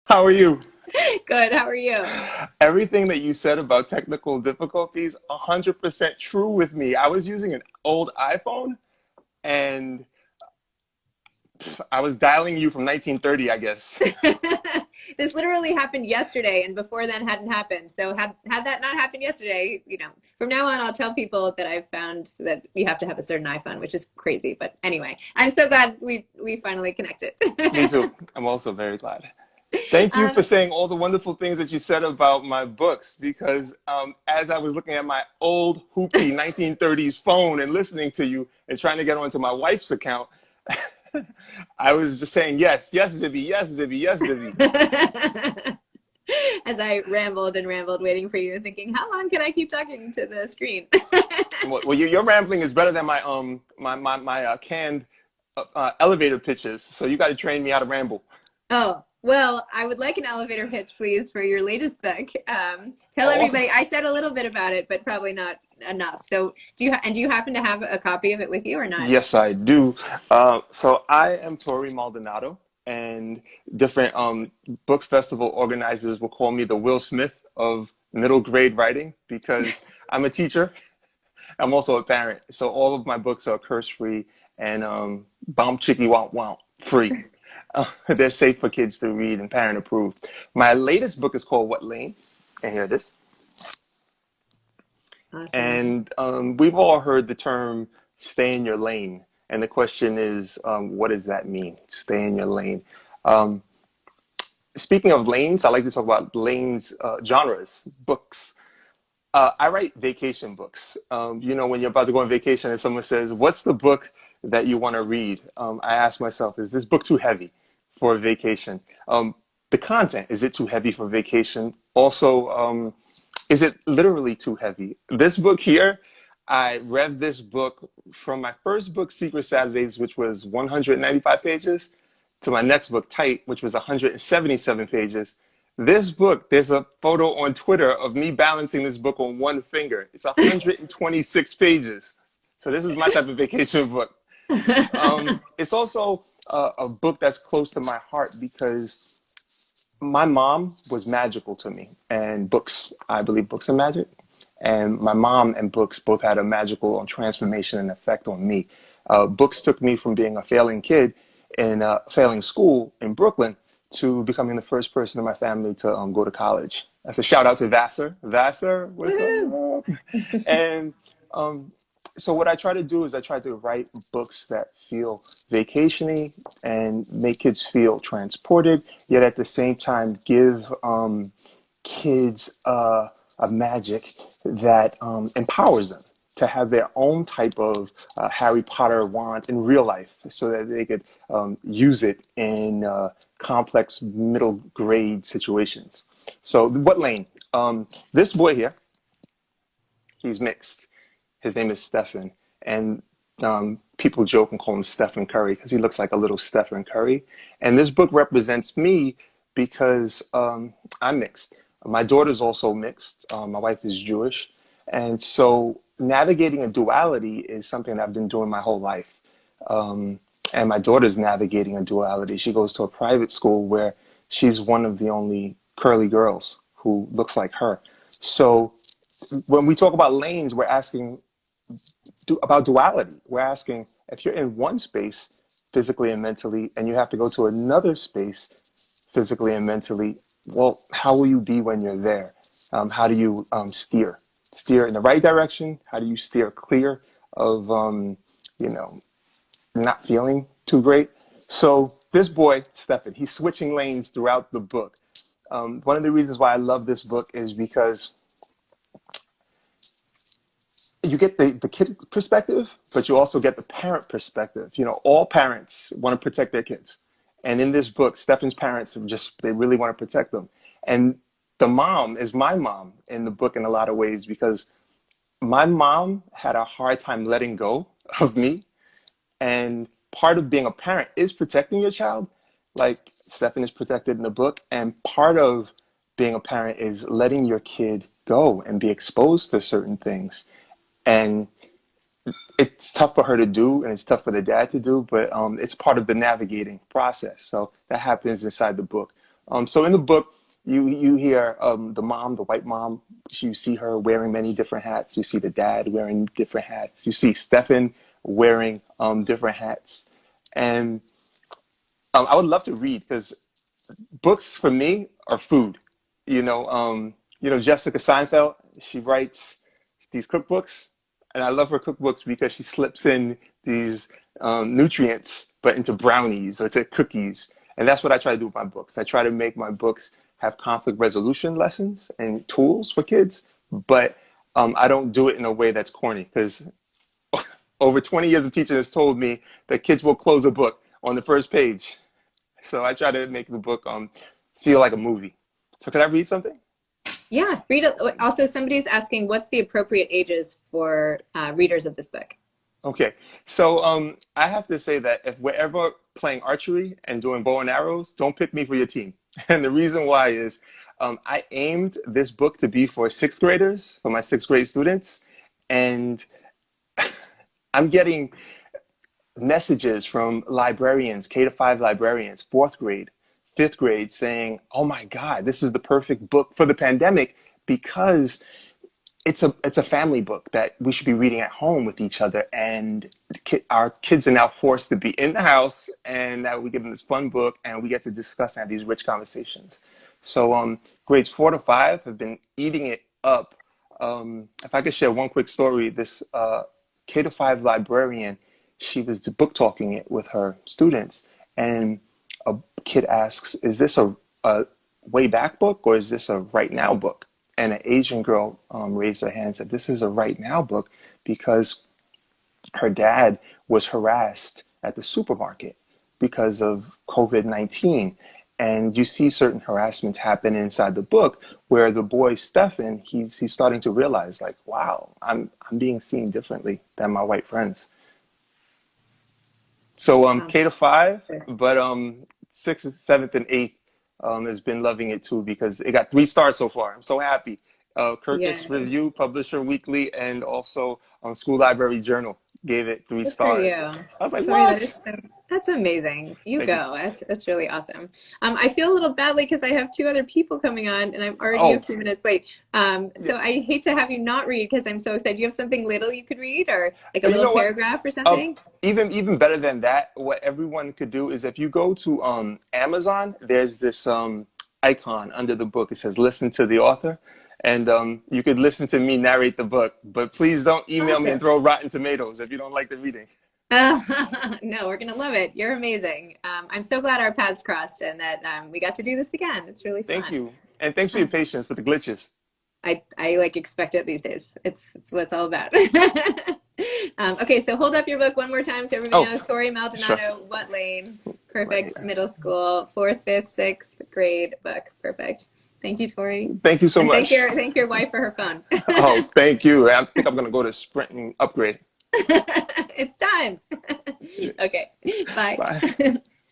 How are you? Good. How are you? Everything that you said about technical difficulties, 100% true with me. I was using an old iPhone and I was dialing you from 1930, I guess. This literally happened yesterday, and before then hadn't happened. So had that not happened yesterday, from now on, I'll tell people that I've found that you have to have a certain iPhone, which is crazy. But anyway, I'm so glad we finally connected. Me too. I'm also very glad. Thank you for um, saying all the wonderful things that you said about my books because as I was looking at my old hoopty 1930s phone and listening to you and trying to get onto my wife's account, I was just saying, yes, yes, Zibby, yes, Zibby, yes, Zibby. as I rambled and rambled, waiting for you, thinking, how long can I keep talking to the screen? Well, your rambling is better than my canned elevator pitches. So you got to train me how to ramble. Oh, well, I would like an elevator pitch, please, for your latest book. Tell Oh, awesome. everybody. I said a little bit about it, but probably not enough. So, do you happen to have a copy of it with you or not? Yes, I do. So I am Torrey Maldonado, and different book festival organizers will call me the Will Smith of middle grade writing because I'm a teacher. I'm also a parent. So all of my books are curse free and bomb chicky womp womp free. They're safe for kids to read and parent approved. My latest book is called What Lane? And here it is. Awesome. And we've all heard the term stay in your lane. And the question is, what does that mean? Stay in your lane. Um, Speaking of lanes, I like to talk about lanes, genres, books. I write vacation books. When you're about to go on vacation and someone says, what's the book that you want to read? I ask myself, is this book too heavy for a vacation? The content, is it too heavy for vacation? Also, is it literally too heavy? This book here, I read this book from my first book, Secret Saturdays, which was 195 pages, to my next book, Tight, which was 177 pages. This book, there's a photo on Twitter of me balancing this book on one finger. It's 126 pages. So this is my type of vacation book. It's also a book that's close to my heart because my mom was magical to me, and books, I believe books are magic. And my mom and books both had a magical transformation and effect on me. Books took me from being a failing kid in a failing school in Brooklyn to becoming the first person in my family to go to college. That's a shout out to Vassar. Vassar, what's Woohoo! up? And um, so what I try to do is I try to write books that feel vacationy and make kids feel transported, yet at the same time give kids a magic that empowers them to have their own type of Harry Potter wand in real life so that they could use it in complex middle grade situations. So, what lane? This boy here, he's mixed. His name is Stephen. And people joke and call him Stephen Curry because he looks like a little Stephen Curry. And this book represents me because I'm mixed. My daughter's also mixed. My wife is Jewish. And so navigating a duality is something that I've been doing my whole life. And my daughter's navigating a duality. She goes to a private school where she's one of the only curly girls who looks like her. So when we talk about lanes, we're asking about duality. We're asking if you're in one space physically and mentally, and you have to go to another space physically and mentally, well, how will you be when you're there? How do you steer? Steer in the right direction? How do you steer clear of, you know, not feeling too great? So this boy, Stefan, he's switching lanes throughout the book. One of the reasons why I love this book is because you get the kid perspective, but you also get the parent perspective. All parents want to protect their kids. And in this book, Stefan's parents they really want to protect them. And the mom is my mom in the book in a lot of ways because my mom had a hard time letting go of me. And part of being a parent is protecting your child, like Stefan is protected in the book. And part of being a parent is letting your kid go and be exposed to certain things. And it's tough for her to do and it's tough for the dad to do, but it's part of the navigating process. So that happens inside the book. So in the book, you hear the mom, the white mom. You see her wearing many different hats. You see the dad wearing different hats. You see Stefan wearing different hats, and I would love to read because books for me are food. Jessica Seinfeld. She writes these cookbooks, and I love her cookbooks because she slips in these nutrients, but into brownies or to cookies. And that's what I try to do with my books. I try to make my books have conflict resolution lessons and tools for kids, but I don't do it in a way that's corny because over 20 years of teaching has told me that kids will close a book on the first page. So I try to make the book feel like a movie. So can I read something? Yeah, read it. Also, somebody's asking what's the appropriate ages for readers of this book? Okay, so I have to say that if we're ever playing archery and doing bow and arrows, don't pick me for your team. And the reason why is I aimed this book to be for sixth graders, for my sixth grade students, and I'm getting messages from librarians, K to 5 librarians, fourth grade, fifth grade, saying, "Oh my God, this is the perfect book for the pandemic because it's a family book that we should be reading at home with each other, and our kids are now forced to be in the house, and now we give them this fun book, and we get to discuss and have these rich conversations." So grades 4 to 5 have been eating it up. If I could share one quick story, this K to 5 librarian, she was book talking it with her students, and a kid asks, "Is this a way back book or is this a right now book?" And an Asian girl raised her hand and said, "This is a right now book because her dad was harassed at the supermarket because of COVID-19. And you see certain harassments happen inside the book where the boy Stefan, he's starting to realize like, wow, I'm being seen differently than my white friends." So Wow. K to 5, but sixth, seventh, and eighth has been loving it too because it got 3 stars so far. I'm so happy. Yeah, Kirkus Review, Publisher Weekly, and also School Library Journal gave it three good for you. stars. I was like, Tori, that what? is that's amazing. You Thank you. go. That's really awesome. I feel a little badly because I have two other people coming on and I'm already a Oh, few minutes late. yeah. So I hate to have you not read because I'm so excited. You have something little you could read or like a You little know what? paragraph or Um, something? even better than that, what everyone could do is if you go to Amazon, there's this icon under the book. It says "Listen to the author," and you could listen to me narrate the book. But please don't email me and Awesome. throw Rotten Tomatoes if you don't like the reading. No, we're gonna love it. You're amazing. I'm so glad our paths crossed and that we got to do this again. It's really Thank fun. you, and thanks for your patience with the glitches. I like expect it these days. It's what it's all about. Okay, so hold up your book one more time so everybody Oh, knows. Torrey sure, Maldonado, What Lane? right Perfect. here. Middle school, fourth, fifth, sixth grade book. Perfect. Thank you, Tori. Thank you so And much. thank your wife for her phone. Oh, thank you. I think I'm gonna go to Sprint and upgrade. It's time. Okay. Bye. Bye.